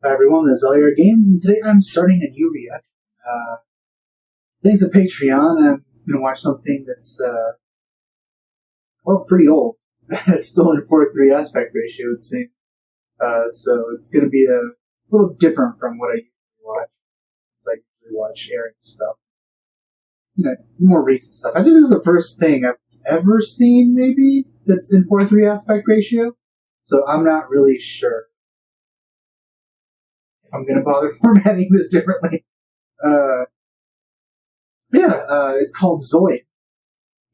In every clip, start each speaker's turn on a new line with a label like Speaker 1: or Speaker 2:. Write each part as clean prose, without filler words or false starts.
Speaker 1: Hi everyone, this is LAR Games, and today I'm starting a new reaction. Thanks to Patreon, I'm going to watch something that's, pretty old. It's still in 4:3 aspect ratio, it seems. So it's going to be a little different from what I usually watch. It's like I usually watch airing stuff. More recent stuff. I think this is the first thing I've ever seen, maybe, that's in 4:3 aspect ratio. So I'm not really sure I'm going to bother formatting this differently. It's called Zoids,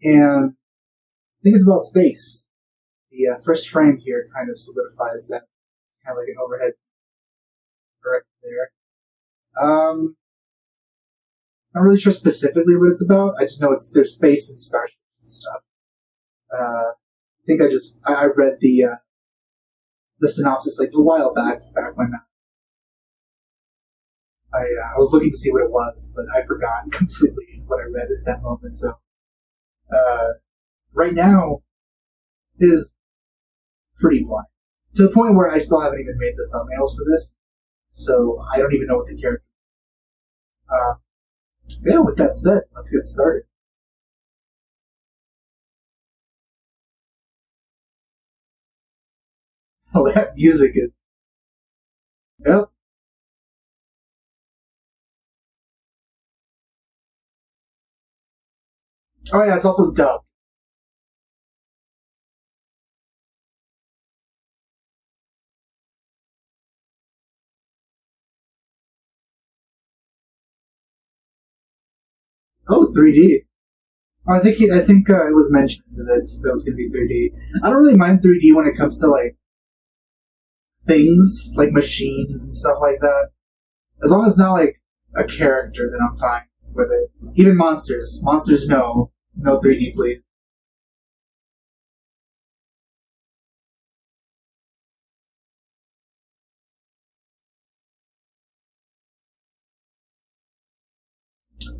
Speaker 1: and I think it's about space. The first frame here kind of solidifies that, kind of like an overhead right there. Not really sure specifically what it's about. I just know there's space and starships and stuff. I think I read the synopsis like a while back when I was looking to see what it was, but I forgot completely what I read at that moment. So, right now is pretty blind. To the point where I still haven't even made the thumbnails for this. So, I don't even know what the character is. With that said, let's get started. Oh, that music is... Yep. Oh yeah, it's also dubbed. Oh, 3D. I think it was mentioned that was going to be 3D. I don't really mind 3D when it comes to like things like machines and stuff like that. As long as it's not like a character, then I'm fine with it. Even monsters. Monsters, no 3D, please.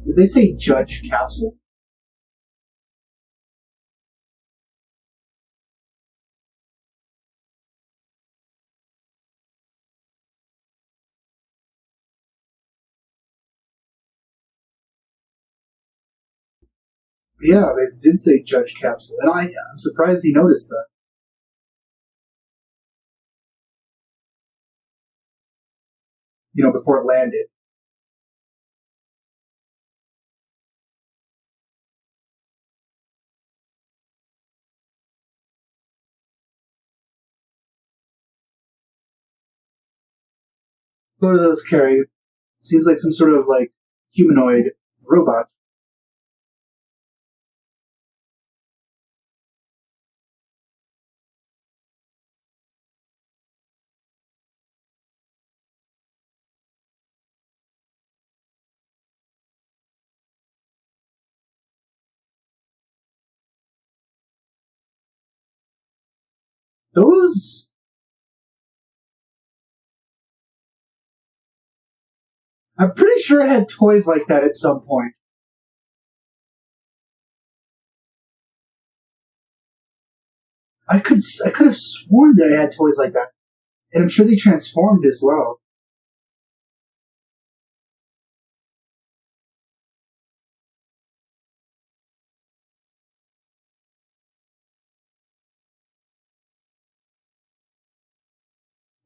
Speaker 1: Did they say Judge Capsule? Yeah, they did say Judge Capsule, and I'm surprised he noticed that. Before it landed. What do those carry? Seems like some sort of like humanoid robot. Those... I'm pretty sure I had toys like that at some point. I could have sworn that I had toys like that. And I'm sure they transformed as well.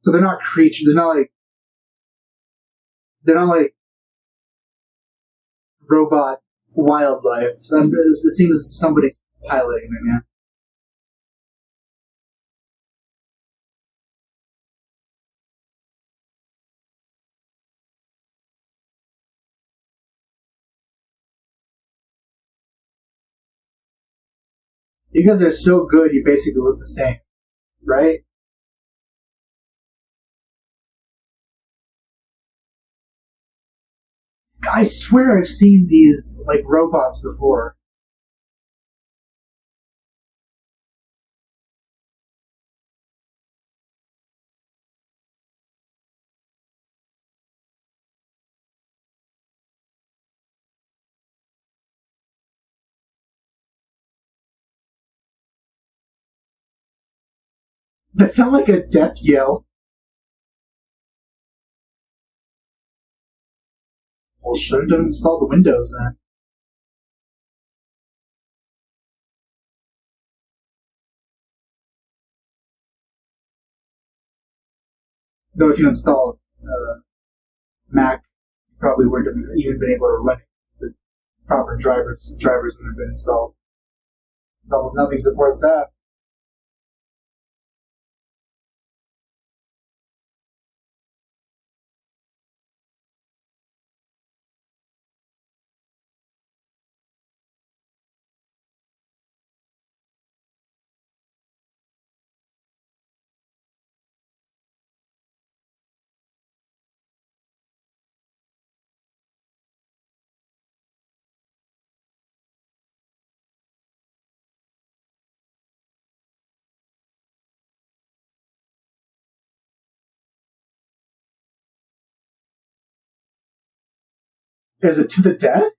Speaker 1: So they're not creatures. They're not like robot wildlife. It seems somebody's piloting them, yeah. You guys are so good, you basically look the same, right? I swear I've seen these, like, robots before. That sound like a death yell. Well, shouldn't have installed the Windows then. Though if you installed Mac, you probably wouldn't have even been able to run it. The proper drivers wouldn't have been installed. It's almost nothing supports that. Is it to the death?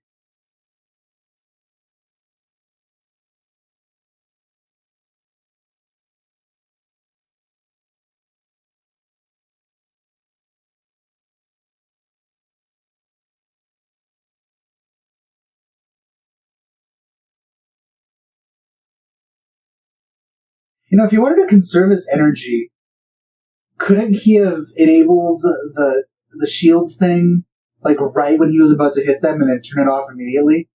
Speaker 1: You know, if he wanted to conserve his energy, couldn't he have enabled the shield thing, like, right when he was about to hit them and then turn it off immediately?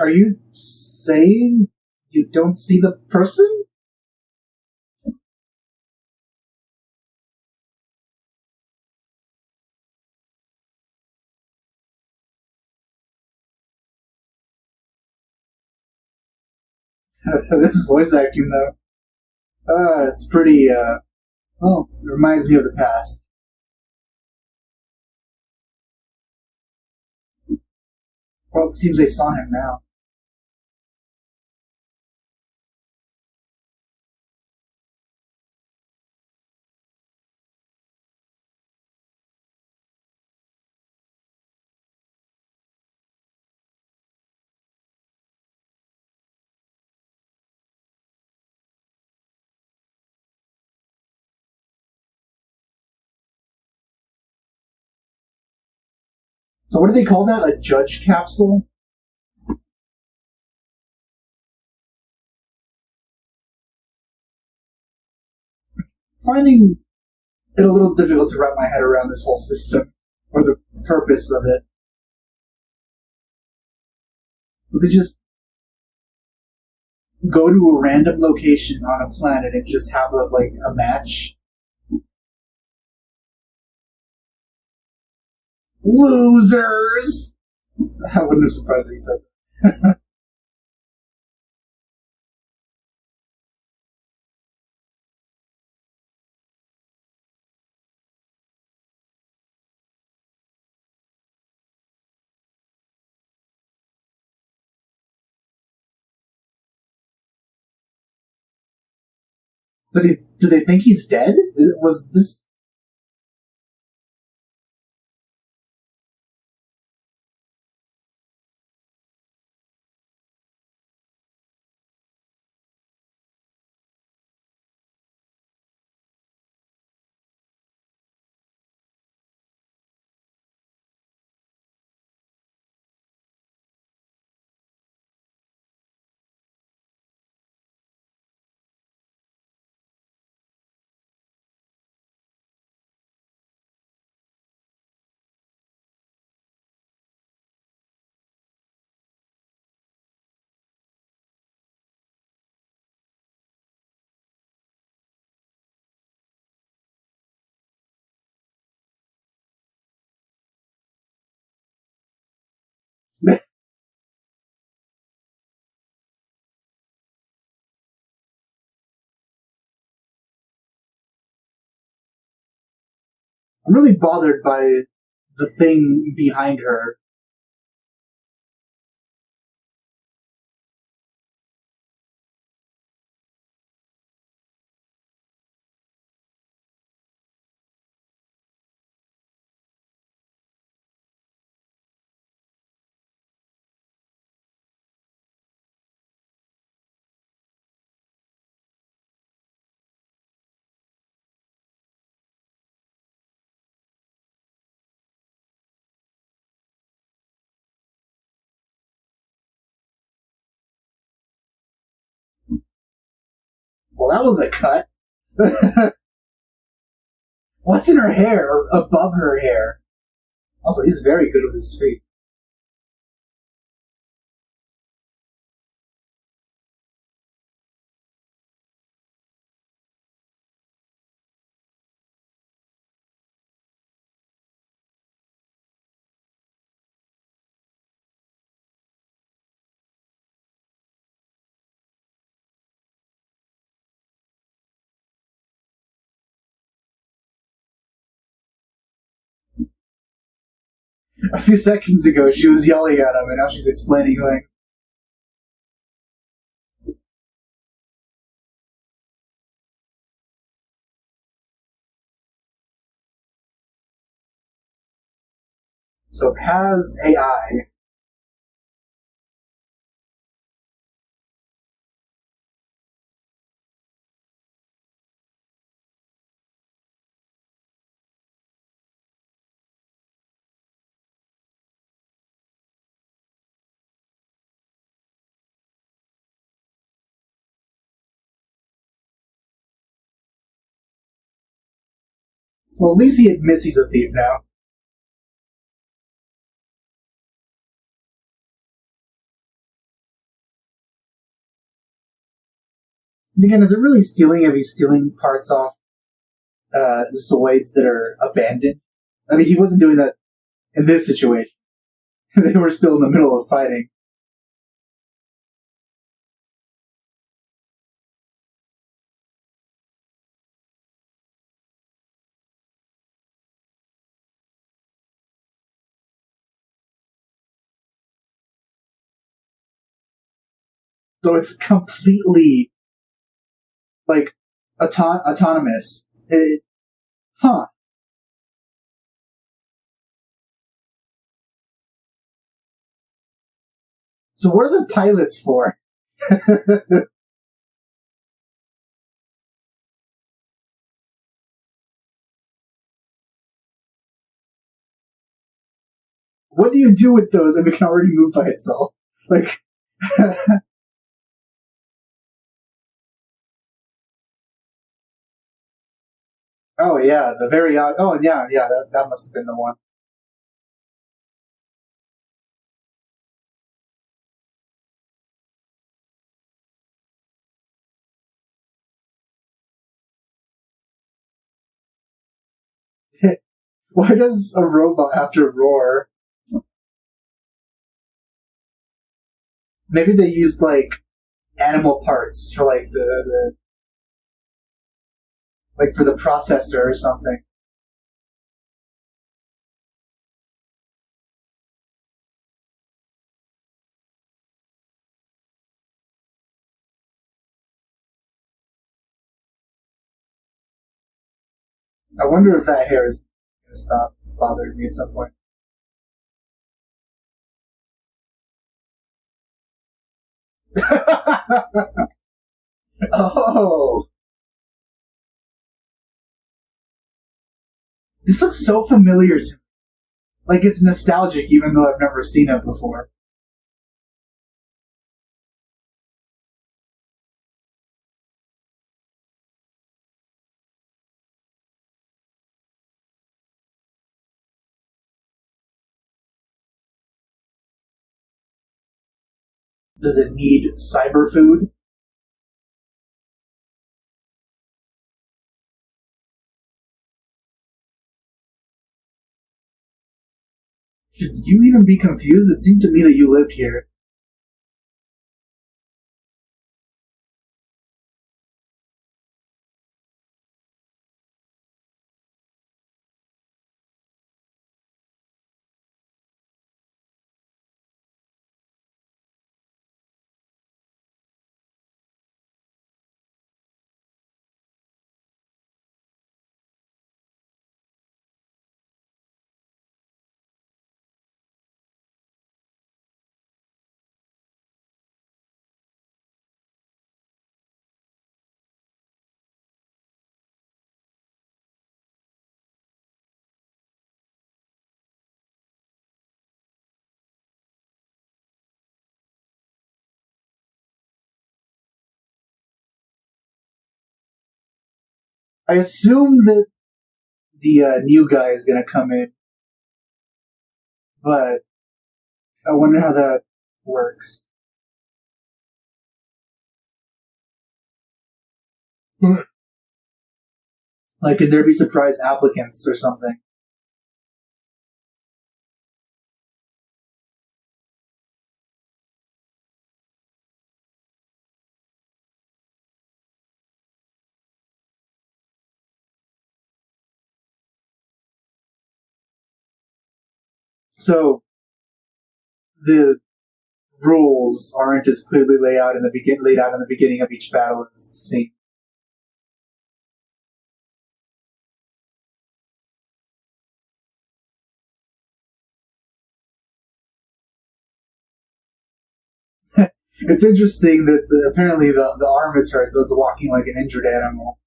Speaker 1: Are you saying you don't see the person? This voice acting, though. It's pretty, well, it reminds me of the past. Well, it seems they saw him now. So what do they call that? A judge capsule? Finding it a little difficult to wrap my head around this whole system, or the purpose of it. So they just go to a random location on a planet and just have a match. Losers! I wouldn't have surprised if he said that. So do they think he's dead? Was this... I'm really bothered by the thing behind her. Well, that was a cut. What's in her hair or above her hair? Also, he's very good with his feet. A few seconds ago, she was yelling at him, and now she's explaining things. So it has AI. Well, at least he admits he's a thief now. And again, is it really stealing if he's stealing parts off Zoids that are abandoned? I mean, he wasn't doing that in this situation. They were still in the middle of fighting. So it's completely, like, autonomous. Huh. So what are the pilots for? What do you do with those if it can already move by itself? Like, oh yeah, the very odd. Oh yeah, yeah, that must have been the one. Why does a robot have to roar? Maybe they used like animal parts for like the like for the processor or something. I wonder if that hair is gonna stop bothering me at some point. Oh, this looks so familiar to me. Like it's nostalgic, even though I've never seen it before. Does it need cyber food? Should you even be confused? It seemed to me that you lived here. I assume that the new guy is going to come in, but I wonder how that works. Like, could there be surprise applicants or something? So, the rules aren't as clearly laid out in the beginning of each battle as it seems. It's interesting that apparently the arm is hurt, so it's walking like an injured animal.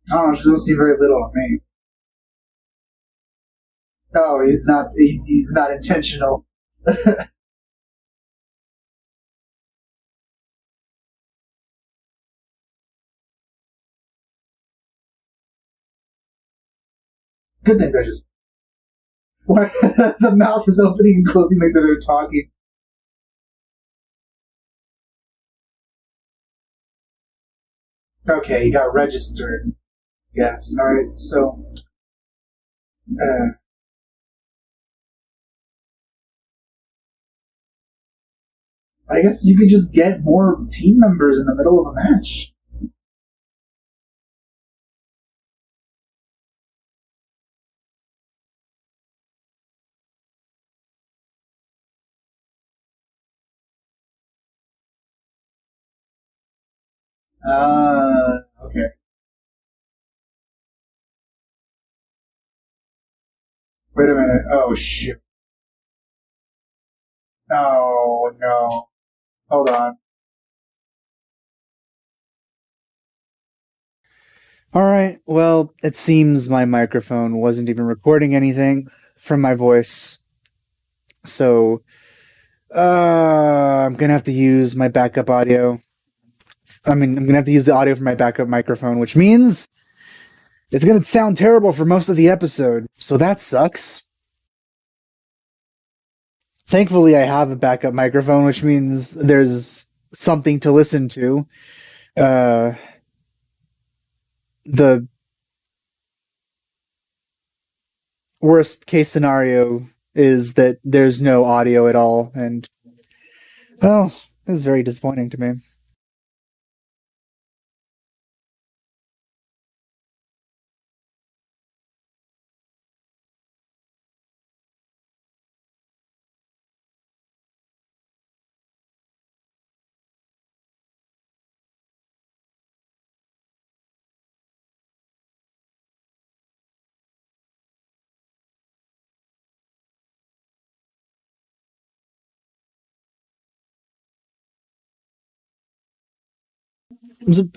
Speaker 1: I don't know, it doesn't seem very little on me. Oh, he's not intentional. Good thing they're just... What? The mouth is opening and closing like they're talking. Okay, you got registered. Yes, alright, so... Uh, I guess you could just get more team members in the middle of a match. Okay. Wait a minute. Oh, shit. Oh, no. Hold on. Alright, well, it seems my microphone wasn't even recording anything from my voice. So, I'm gonna have to use my backup audio. I'm gonna have to use the audio from my backup microphone, which means it's gonna sound terrible for most of the episode. So that sucks. Thankfully, I have a backup microphone, which means there's something to listen to. The worst case scenario is that there's no audio at all, and well, it's very disappointing to me.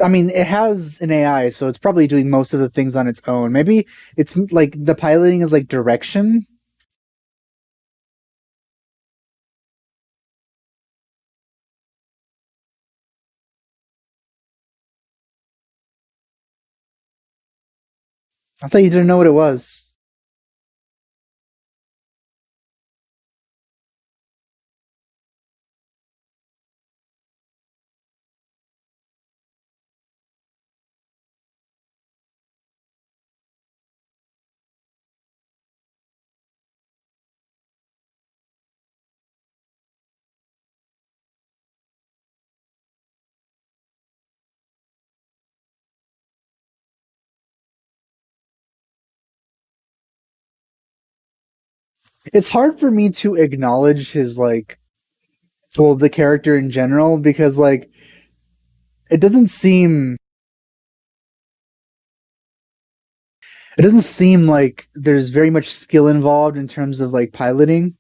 Speaker 1: I mean, it has an AI, so it's probably doing most of the things on its own. Maybe it's like the piloting is like direction. I thought you didn't know what it was. It's hard for me to acknowledge his like, well, the character in general because like it doesn't seem it doesn't seem like there's very much skill involved in terms of like piloting.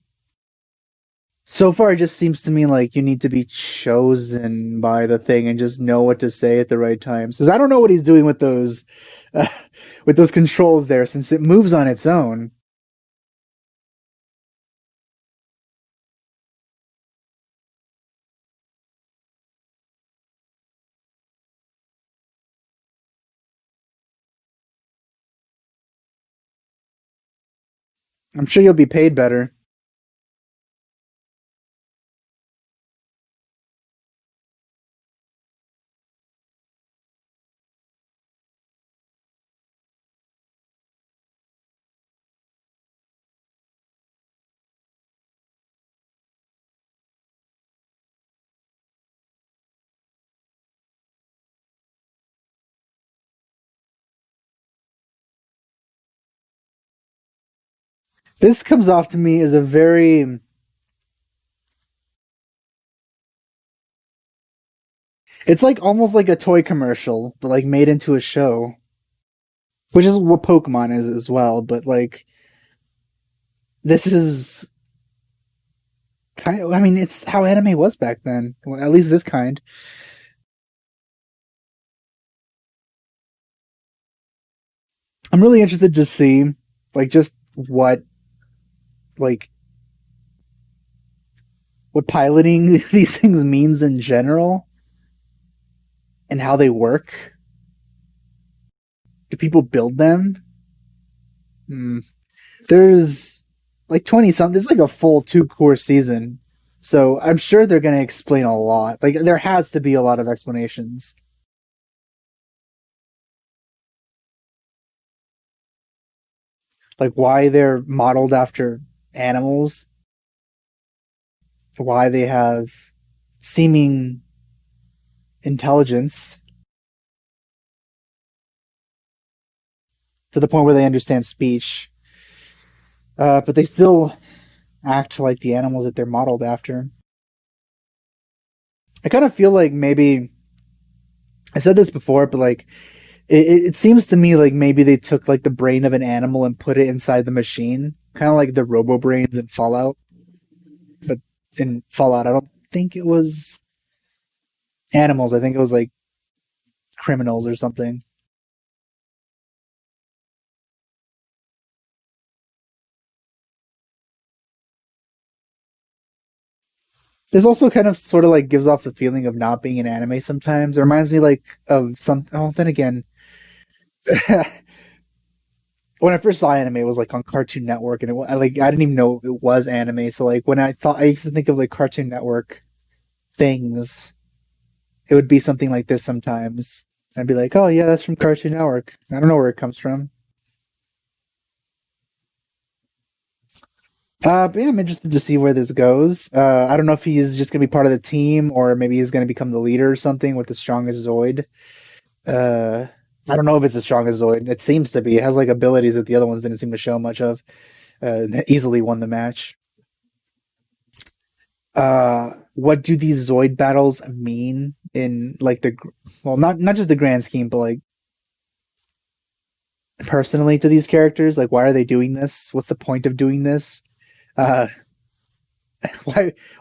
Speaker 1: So far, it just seems to me like you need to be chosen by the thing and just know what to say at the right times. Because I don't know what he's doing uh, with those controls there, since it moves on its own. I'm sure you'll be paid better. This comes off to me as a very. It's like almost like a toy commercial, but like made into a show, which is what Pokemon is as well. But like, this is kind of. I mean, it's how anime was back then. Well, at least this kind. I'm really interested to see, like, just like, what piloting these things means in general and how they work. Do people build them? Hmm. There's like 20 something. It's like a full two-course season. So I'm sure they're going to explain a lot. Like, there has to be a lot of explanations. Like, why they're modeled after animals, why they have seeming intelligence to the point where they understand speech, but they still act like the animals that they're modeled after. I kind of feel like maybe I said this before, but like it seems to me like maybe they took like the brain of an animal and put it inside the machine, kind of like the Robo brains in Fallout. But in Fallout, I don't think it was animals. I think it was like criminals or something. This also kind of sort of like gives off the feeling of not being an anime sometimes. It reminds me like of some. Oh, then again, when I first saw anime, it was like on Cartoon Network, and like I didn't even know it was anime. So like when I used to think of like Cartoon Network things, it would be something like this sometimes. I'd be like, oh yeah, that's from Cartoon Network. I don't know where it comes from. But yeah, I'm interested to see where this goes. I don't know if he's just gonna be part of the team or maybe he's gonna become the leader or something with the strongest Zoid. Uh, I don't know if it's as strong as Zoid. It seems to be. It has like abilities that the other ones didn't seem to show much of. Easily won the match. What do these Zoid battles mean in like well, not just the grand scheme, but like personally to these characters? Like, why are they doing this? What's the point of doing this? Uh,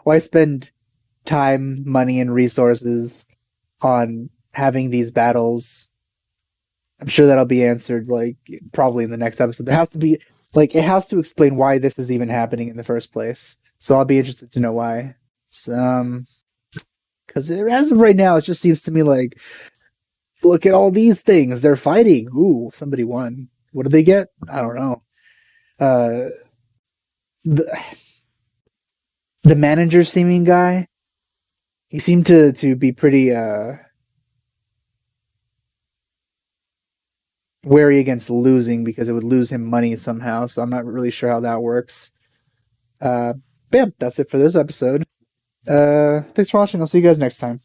Speaker 1: why spend time, money, and resources on having these battles? I'm sure that'll be answered like probably in the next episode. There has to be like it has to explain why this is even happening in the first place. So I'll be interested to know why. So, because as of right now, it just seems to me like look at all these things they're fighting. Ooh, somebody won. What did they get? I don't know. Uh, the the manager seeming guy, he seemed to be pretty wary against losing because it would lose him money somehow. So I'm not really sure how that works. But yeah, that's it for this episode. Thanks for watching. I'll see you guys next time.